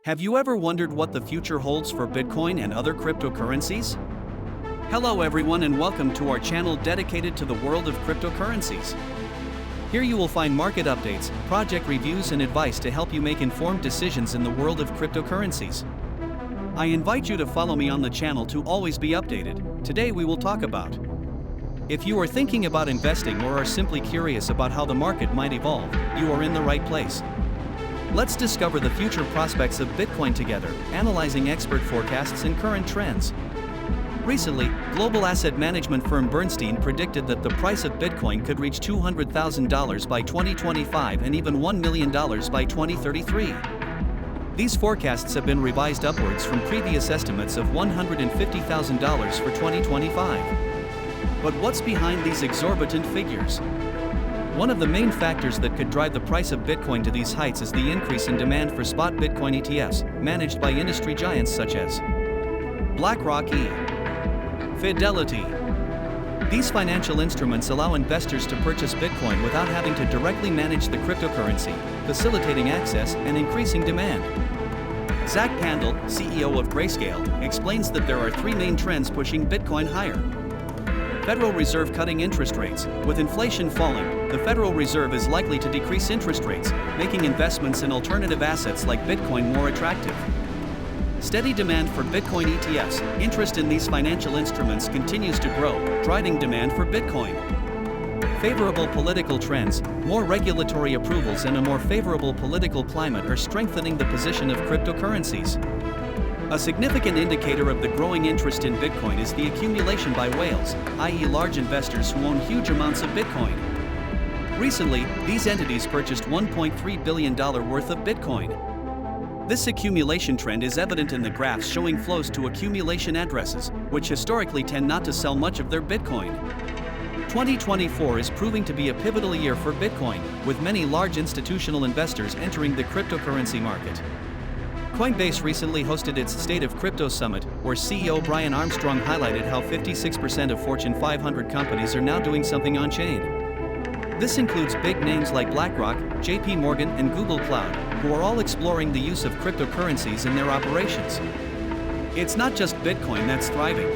Have you ever wondered what the future holds for Bitcoin and other cryptocurrencies? Hello everyone and welcome to our channel dedicated to the world of cryptocurrencies. Here you will find market updates, project reviews and advice to help you make informed decisions in the world of cryptocurrencies. I invite you to follow me on the channel to always be updated. Today we will talk about: if you are thinking about investing or are simply curious about how the market might evolve, you are in the right place. Let's discover the future prospects of Bitcoin together, analyzing expert forecasts and current trends. Recently, global asset management firm Bernstein predicted that the price of Bitcoin could reach $200,000 by 2025 and even $1 million by 2033. These forecasts have been revised upwards from previous estimates of $150,000 for 2025. But what's behind these exorbitant figures? One of the main factors that could drive the price of Bitcoin to these heights is the increase in demand for spot Bitcoin ETFs, managed by industry giants such as BlackRock Fidelity. These financial instruments allow investors to purchase Bitcoin without having to directly manage the cryptocurrency, facilitating access and increasing demand. Zach Pandal, CEO of Grayscale, explains that there are three main trends pushing Bitcoin higher. Federal Reserve cutting interest rates. With inflation falling, the Federal Reserve is likely to decrease interest rates, making investments in alternative assets like Bitcoin more attractive. Steady demand for Bitcoin ETFs. Interest in these financial instruments continues to grow, driving demand for Bitcoin. Favorable political trends. More regulatory approvals and a more favorable political climate are strengthening the position of cryptocurrencies. A significant indicator of the growing interest in Bitcoin is the accumulation by whales, i.e. large investors who own huge amounts of Bitcoin. Recently, these entities purchased $1.3 billion worth of Bitcoin. This accumulation trend is evident in the graphs showing flows to accumulation addresses, which historically tend not to sell much of their Bitcoin. 2024 is proving to be a pivotal year for Bitcoin, with many large institutional investors entering the cryptocurrency market. Coinbase recently hosted its State of Crypto Summit, where CEO Brian Armstrong highlighted how 56% of Fortune 500 companies are now doing something on-chain. This includes big names like BlackRock, JP Morgan, and Google Cloud, who are all exploring the use of cryptocurrencies in their operations. It's not just Bitcoin that's thriving.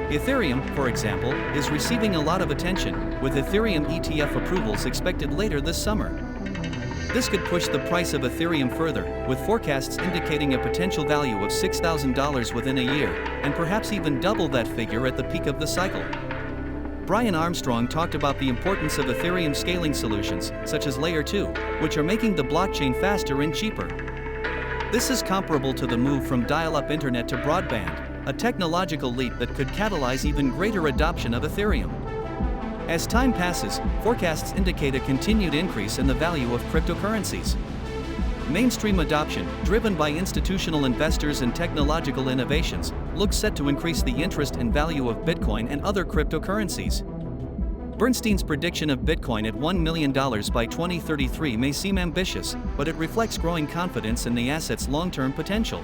Ethereum, for example, is receiving a lot of attention, with Ethereum ETF approvals expected later this summer. This could push the price of Ethereum further, with forecasts indicating a potential value of $6,000 within a year, and perhaps even double that figure at the peak of the cycle. Brian Armstrong talked about the importance of Ethereum scaling solutions, such as Layer 2, which are making the blockchain faster and cheaper. This is comparable to the move from dial-up internet to broadband, a technological leap that could catalyze even greater adoption of Ethereum. As time passes, forecasts indicate a continued increase in the value of cryptocurrencies. Mainstream adoption, driven by institutional investors and technological innovations, looks set to increase the interest and value of Bitcoin and other cryptocurrencies. Bernstein's prediction of Bitcoin at $1 million by 2033 may seem ambitious, but it reflects growing confidence in the asset's long-term potential.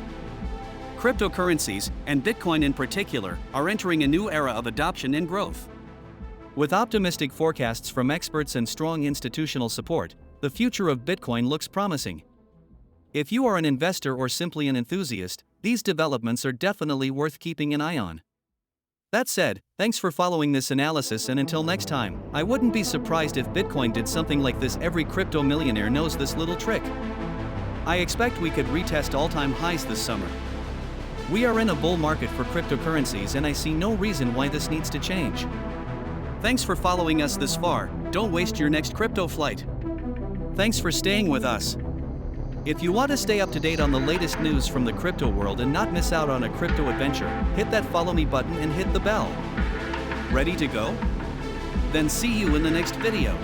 Cryptocurrencies, and Bitcoin in particular, are entering a new era of adoption and growth. With optimistic forecasts from experts and strong institutional support, the future of Bitcoin looks promising. If you are an investor or simply an enthusiast, these developments are definitely worth keeping an eye on. That said, thanks for following this analysis, and until next time, I wouldn't be surprised if Bitcoin did something like this. Every crypto millionaire knows this little trick. I expect we could retest all-time highs this summer. We are in a bull market for cryptocurrencies, and I see no reason why this needs to change. Thanks for following us this far. Don't waste your next crypto flight. Thanks for staying with us. If you want to stay up to date on the latest news from the crypto world and not miss out on a crypto adventure, hit that follow me button and hit the bell. Ready to go? Then see you in the next video.